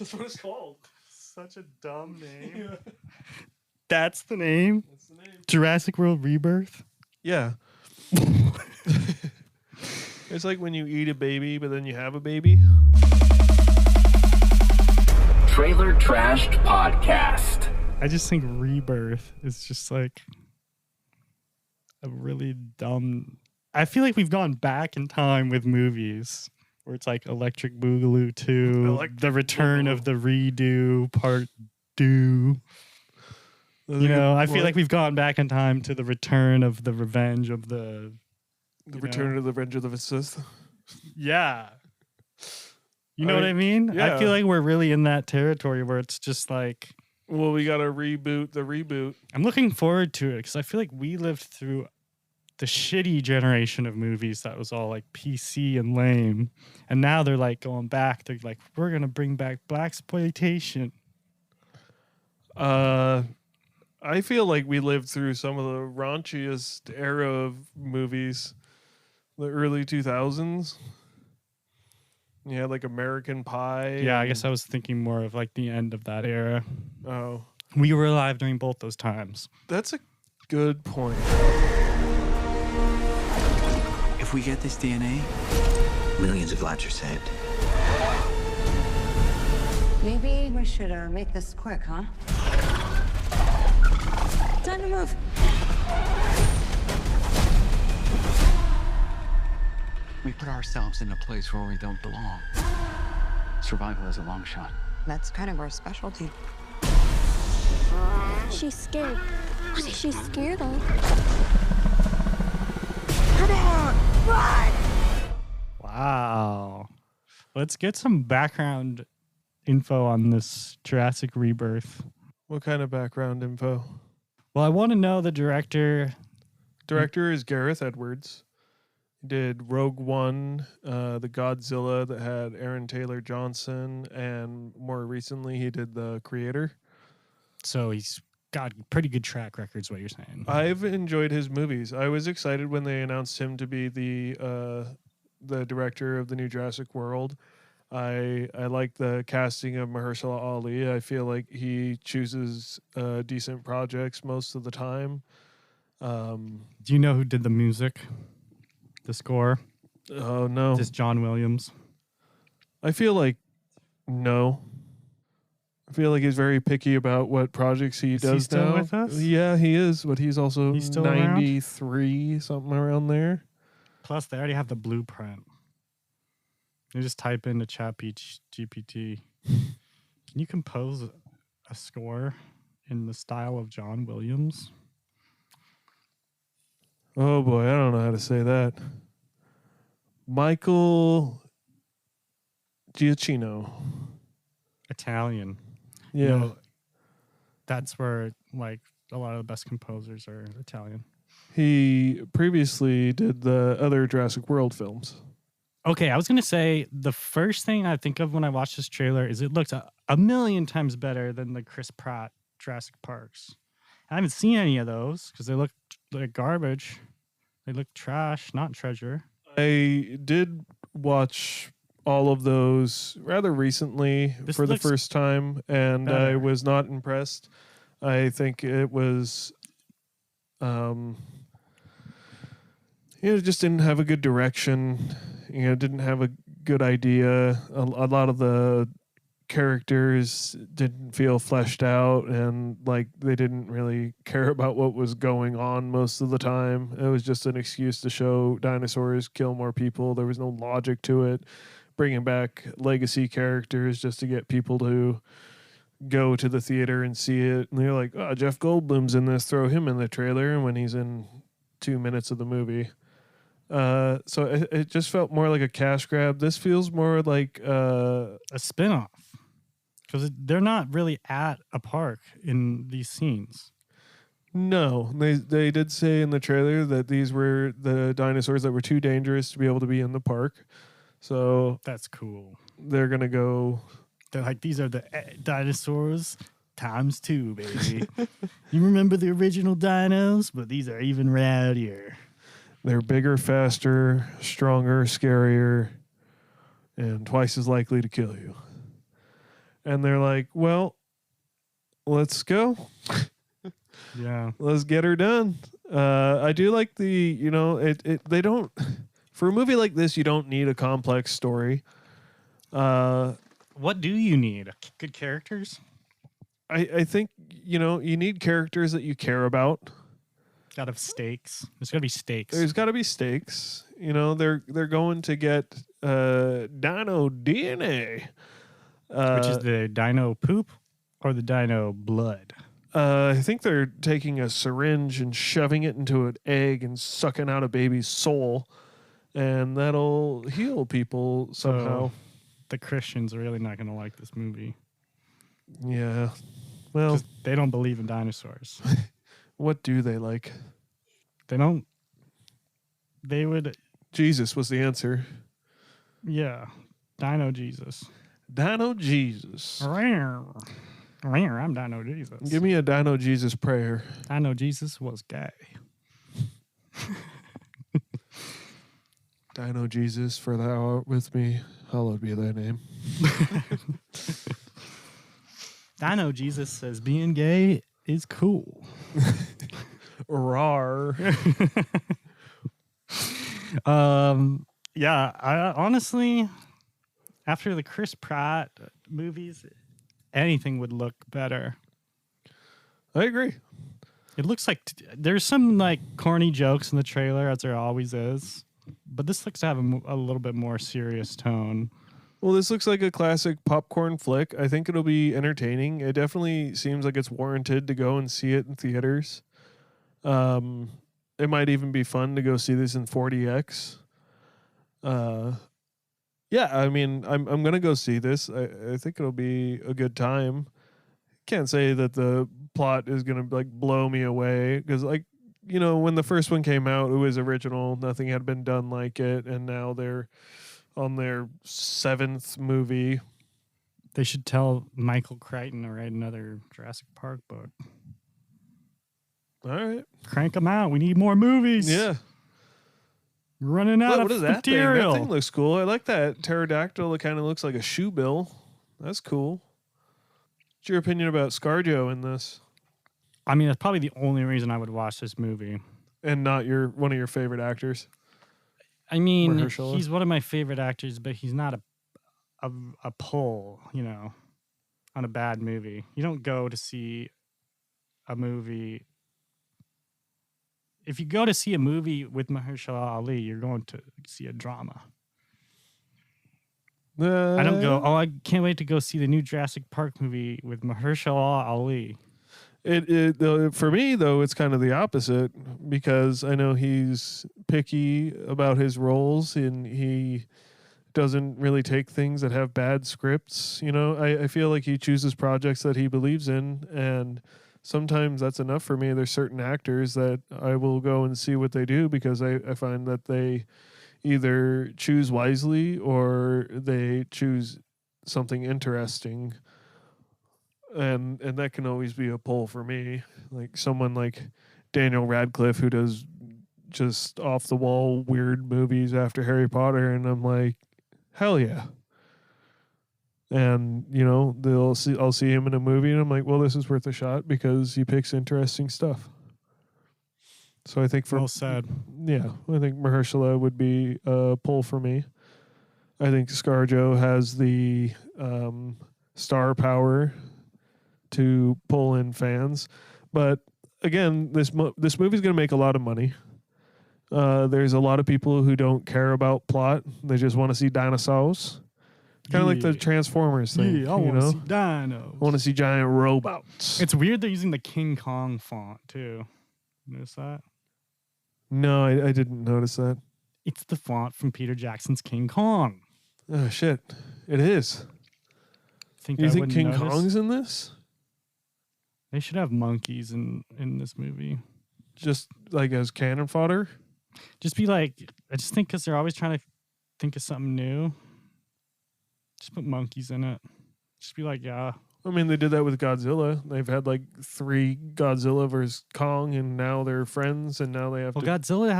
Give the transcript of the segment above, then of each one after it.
That's what it's called. Such a dumb name. Yeah. That's the name? That's the name. Jurassic World Rebirth? Yeah. It's like when you eat a baby, but then you have a baby. Trailer Trashed Podcast. I just think Rebirth is just like a really dumb... I feel like we've gone back in time with movies where it's like Electric Boogaloo 2, The Return of the Redo, Part 2. You know, I feel like we've gone back in time to the return of the revenge of the... The return of the revenge of the Sith. Yeah. You know what I mean? Yeah. I feel like we're really in that territory where it's just like... Well, we got to reboot the reboot. I'm looking forward to it because I feel like we lived through the shitty generation of movies that was all like PC and lame. And now they're like going back. They're like, we're going to bring back blaxploitation. I feel like we lived through some of the raunchiest era of movies, the early 2000s. You had like American Pie. Yeah, I guess I was thinking more of like the end of that era. Oh. We were alive during both those times. That's a good point. If we get this DNA, millions of lives are saved. Maybe we should make this quick, huh? Time to move. We put ourselves in a place where we don't belong. Survival is a long shot. That's kind of our specialty. She's scared. What is she scared of? Come on, run! Wow. Let's get some background info on this Jurassic Rebirth. What kind of background info? Well, I want to know the director. Director is Gareth Edwards. He did Rogue One, the Godzilla that had Aaron Taylor Johnson, and more recently he did The Creator. So he's got pretty good track records, what you're saying. I've enjoyed his movies. I was excited when they announced him to be the director of the new Jurassic World. I like the casting of Mahershala Ali. I feel like he chooses decent projects most of the time. Do you know who did the music? The score? Oh, no. Just John Williams? I feel like no. I feel like he's very picky about what projects he does now. Is he still with us? Yeah, he is, but he's also still 93, something around there. Plus, they already have the blueprint. You just type into GPT. Can you compose a score in the style of John Williams? Oh boy, I don't know how to say that. Michael Giacchino. Italian. Yeah. You know, that's where like a lot of the best composers are Italian. He previously did the other Jurassic World films. Okay, I was going to say the first thing I think of when I watch this trailer is it looks a million times better than the Chris Pratt Jurassic Parks. I haven't seen any of those because they look like garbage. They look trash, not treasure. I did watch all of those rather recently for the first time, and better. I was not impressed. I think it was... it just didn't have a good direction. Didn't have a good idea. A lot of the characters didn't feel fleshed out, and like they didn't really care about what was going on most of the time. It was just an excuse to show dinosaurs kill more people. There was no logic to it. Bringing back legacy characters just to get people to go to the theater and see it. And they're like, oh, Jeff Goldblum's in this, throw him in the trailer, when he's in 2 minutes of the movie. So it just felt more like a cash grab. This feels more like a spin-off. Because they're not really at a park in these scenes. No, they did say in the trailer that these were the dinosaurs that were too dangerous to be able to be in the park. So that's cool. They're going to go... They're like, these are the dinosaurs times 2, baby. You remember the original dinos? But these are even rowdier. They're bigger, faster, stronger, scarier, and twice as likely to kill you. And they're like, well, let's go. Yeah. Let's get her done. I do like they don't, for a movie like this, you don't need a complex story. What do you need? Good characters? I think, you need characters that you care about. Got to have stakes. There's got to be stakes. There's got to be stakes. They're going to get dino DNA. Which is the dino poop or the dino blood? I think they're taking a syringe and shoving it into an egg and sucking out a baby's soul, and that'll heal people somehow. So the Christians are really not going to like this movie. Yeah. Well, 'Cause they don't believe in dinosaurs. what do they like? They don't. They would. Jesus was the answer. Yeah. Dino Jesus. Dino Jesus. I'm Dino Jesus. Give me a Dino Jesus prayer. Dino Jesus was gay. Dino Jesus, for thou art with me, hallowed be thy name. Dino Jesus says being gay is cool. Rar. Yeah, I honestly, after the Chris Pratt movies, anything would look better. I agree. It looks like there's some like corny jokes in the trailer, as there always is, but this looks to have a little bit more serious tone. Well, this looks like a classic popcorn flick. I think it'll be entertaining. It definitely seems like it's warranted to go and see it in theaters. It might even be fun to go see this in 4DX. Yeah, I mean, I'm gonna go see this. I think it'll be a good time. Can't say that the plot is gonna like blow me away because, like, when the first one came out, it was original. Nothing had been done like it, and now they're on their 7th movie. They should tell Michael Crichton to write another Jurassic Park book. All right, Crank them out. We need more movies. yeah. We're running out What of is that thing? material. That thing looks cool. I like that pterodactyl. It kind of looks like a shoe bill. That's cool. What's your opinion about ScarJo in this? I mean, that's probably the only reason I would watch this movie. And not one of your favorite actors? I mean, Mahersh. he's one of my favorite actors, but he's not a pull, on a bad movie. You don't go to see a movie. If you go to see a movie with Mahershala Ali, you're going to see a drama. I don't go, I can't wait to go see the new Jurassic Park movie with Mahershala Ali. For me, though, it's kind of the opposite because I know he's picky about his roles and he doesn't really take things that have bad scripts. I feel like he chooses projects that he believes in, and sometimes that's enough for me. There's certain actors that I will go and see what they do because I find that they either choose wisely or they choose something interesting. And that can always be a pull for me. Like someone like Daniel Radcliffe who does just off the wall weird movies after Harry Potter, and I'm like, hell yeah. And I'll see him in a movie and I'm like, well, this is worth a shot because he picks interesting stuff. So I think Well said. Yeah, I think Mahershala would be a pull for me. I think ScarJo has the star power to pull in fans, but again, this movie's going to make a lot of money. There's a lot of people who don't care about plot; they just want to see dinosaurs, kind of like the Transformers thing. Yeah, I want to see dinos. I want to see giant robots. It's weird they're using the King Kong font too. Notice that? No, I didn't notice that. It's the font from Peter Jackson's King Kong. Oh shit, it is. You You think wouldn't King notice? Kong's in this? They should have monkeys in this movie. Just like as cannon fodder? Just be like, I just think because they're always trying to think of something new. Just put monkeys in it. Just be like, yeah. I mean, they did that with Godzilla. They've had like 3 Godzilla versus Kong, and now they're friends, and now they have Well, to. Godzilla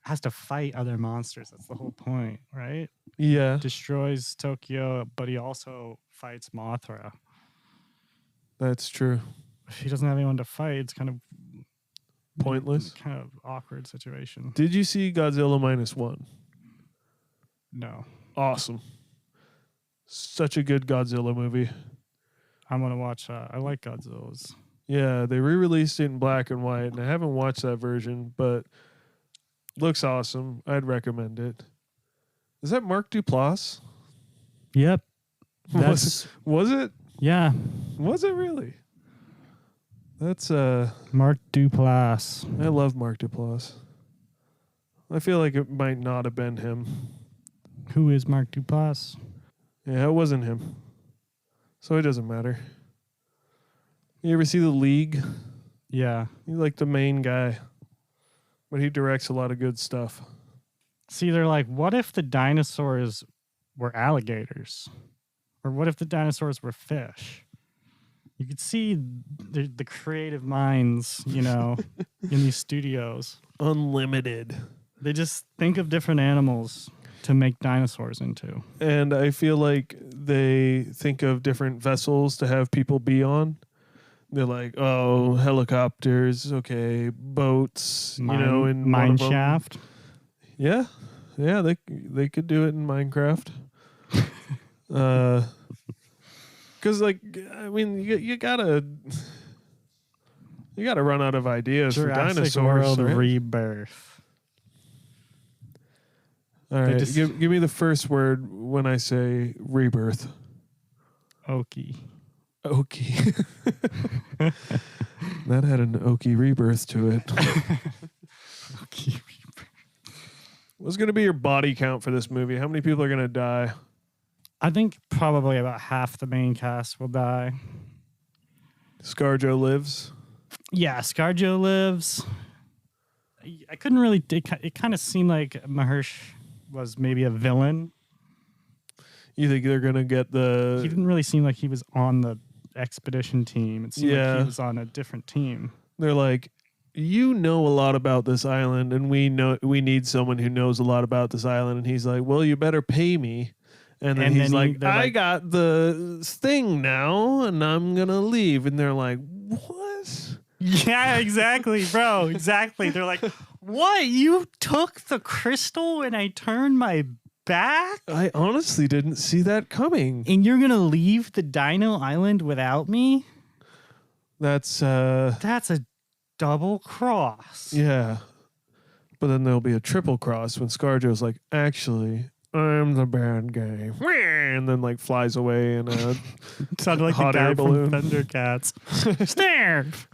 has to fight other monsters. That's the whole point, right? Yeah. Destroys Tokyo, but he also fights Mothra. That's true. If he doesn't have anyone to fight, it's kind of Pointless. kind of awkward situation. Did you see Godzilla -1? No. Awesome. Such a good Godzilla movie. I'm going to watch I like Godzilla's. Yeah, they re-released it in black and white, and I haven't watched that version, but looks awesome. I'd recommend it. Is that Mark Duplass? Yep. Was it? Yeah. Was it really? That's Mark Duplass. I love Mark Duplass. I feel like it might not have been him. Who is Mark Duplass? Yeah, it wasn't him. So it doesn't matter. You ever see The League? Yeah. He's like the main guy. But he directs a lot of good stuff. See, they're like, what if the dinosaurs were alligators? Or what if the dinosaurs were fish? You could see the creative minds, in these studios. Unlimited. They just think of different animals to make dinosaurs into. And I feel like they think of different vessels to have people be on. They're like, oh, helicopters, okay, boats, in mine shaft. Yeah, they could do it in Minecraft. Because you gotta run out of ideas for Jurassic dinosaurs. World Right? Rebirth. All right, give me the first word when I say rebirth. Oaky. Oaky. That had an oaky rebirth to it. Oaky. What's going to be your body count for this movie? How many people are going to die? I think probably about half the main cast will die. ScarJo lives. Yeah, ScarJo lives. I couldn't really... It kind of seemed like Mahersh was maybe a villain. You think they're going to get the... He didn't really seem like he was on the expedition team. It seemed like he was on a different team. They're like, you know a lot about this island, and we need someone who knows a lot about this island. And he's like, well, you better pay me. And then he's like, I got the thing now, and I'm going to leave. And they're like, what? Yeah, exactly, bro. Exactly. They're like, what? You took the crystal and I turned my back? I honestly didn't see that coming. And you're going to leave the Dino Island without me? That's a double cross. Yeah. But then there'll be a triple cross when ScarJo's like, actually, I'm the bad guy. And then like flies away in a sounded like hot the guy air balloon. from Thundercats. Snarf!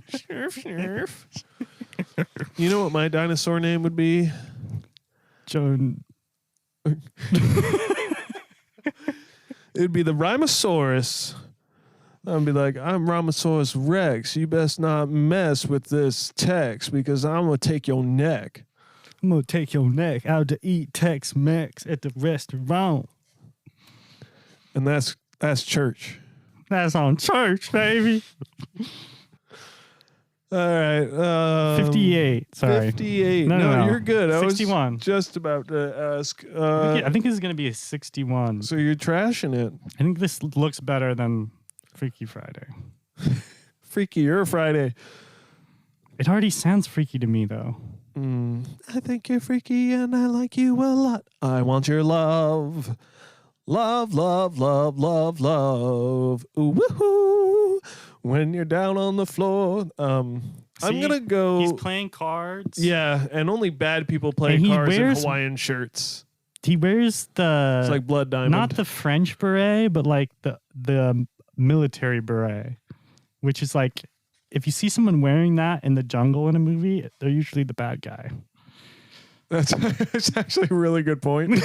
Snarf. You know what my dinosaur name would be? Joan. It'd be the Rhinosaurus. I'd be like, I'm Rhinosaurus Rex. You best not mess with this Tex because I'm going to take your neck. I'm going to take your neck out to eat Tex-Mex at the restaurant. And that's church. That's on church, baby. All right. 58. Sorry. 58. No, you're good. 61. I was just about to ask. I think this is going to be a 61. So you're trashing it. I think this looks better than Freaky Friday. Freakier Friday. It already sounds freaky to me, though. I think you're freaky and I like you a lot. I want your love. Love, love, love, love, love. Ooh, woohoo. When you're down on the floor. I'm going to go. He's playing cards. Yeah, and only bad people play cards in Hawaiian shirts. He wears the... It's like Blood Diamond. Not the French beret, but like the military beret. Which is like, if you see someone wearing that in the jungle in a movie, they're usually the bad guy. That's actually a really good point.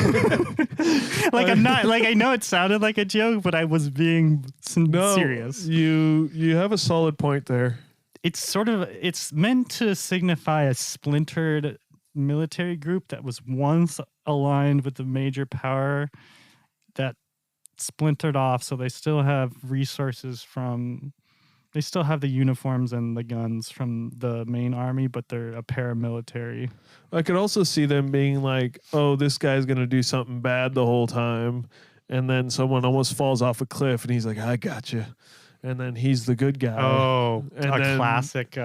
I'm not like, I know it sounded like a joke, but I was being serious. You have a solid point there. It's meant to signify a splintered military group that was once aligned with the major power that splintered off, so they still have resources they still have the uniforms and the guns from the main army, but they're a paramilitary. I could also see them being like, oh, this guy's going to do something bad the whole time. And then someone almost falls off a cliff and he's like, I got you. and then he's the good guy. Oh, And a then- classic.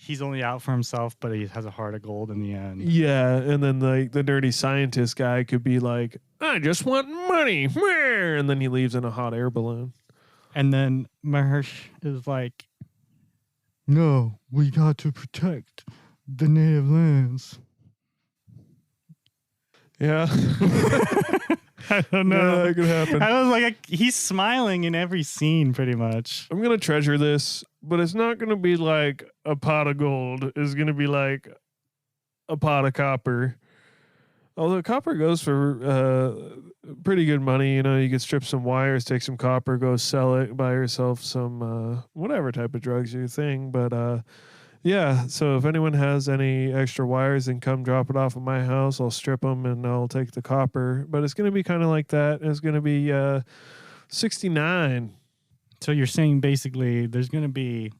He's only out for himself, but he has a heart of gold in the end. Yeah, and then the nerdy scientist guy could be like, I just want money, and then he leaves in a hot air balloon. And then Mahersh is like, no, we got to protect the native lands. Yeah. I don't know. Yeah, that could happen. I was like, he's smiling in every scene pretty much. I'm going to treasure this, but it's not going to be like a pot of gold. It's going to be like a pot of copper. Although copper goes for pretty good money. You know, you could strip some wires, take some copper, go sell it, buy yourself some whatever type of drugs your thing. But yeah, so if anyone has any extra wires, then come drop it off at my house. I'll strip them and I'll take the copper. But it's going to be kind of like that. It's going to be 69. So you're saying basically there's going to be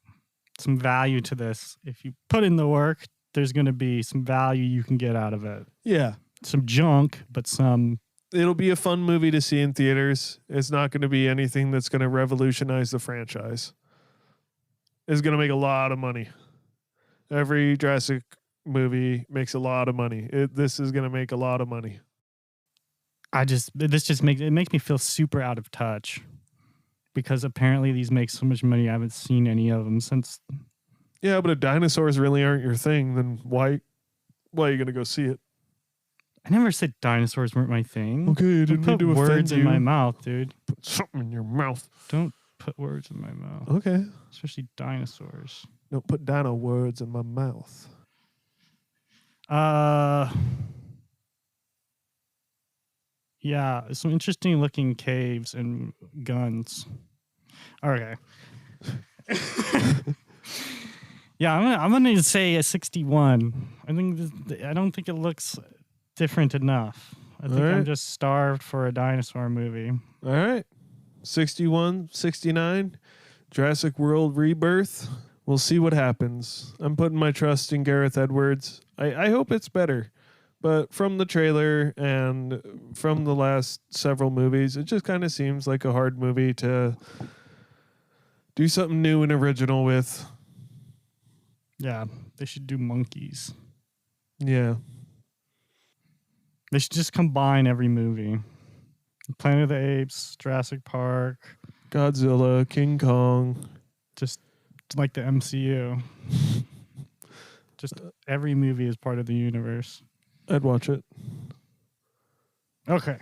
some value to this. If you put in the work, there's going to be some value you can get out of it. Yeah. Some junk, but some... It'll be a fun movie to see in theaters. It's not going to be anything that's going to revolutionize the franchise. It's going to make a lot of money. Every Jurassic movie makes a lot of money. This is going to make a lot of money. This makes me feel super out of touch, because apparently these make so much money. I haven't seen any of them since. Yeah, but if dinosaurs really aren't your thing, then why are you going to go see it? I never said dinosaurs weren't my thing. Okay, you Don't didn't put need to offend words in you. my mouth, dude. Put something in your mouth. Don't put words in my mouth. Okay. Especially dinosaurs. Don't put dino words in my mouth. Yeah, some interesting looking caves and guns. Okay. Yeah, I'm gonna say a 61. I don't think it looks different enough. I think I'm Alright. just starved for a dinosaur movie. All right. 61, 69. Jurassic World Rebirth. We'll see what happens. I'm putting my trust in Gareth Edwards. I hope it's better. But from the trailer and from the last several movies, it just kind of seems like a hard movie to do something new and original with. Yeah, they should do monkeys. Yeah. They should just combine every movie. Planet of the Apes, Jurassic Park, Godzilla, King Kong. just like the MCU. Just every movie is part of the universe. I'd watch it. Okay.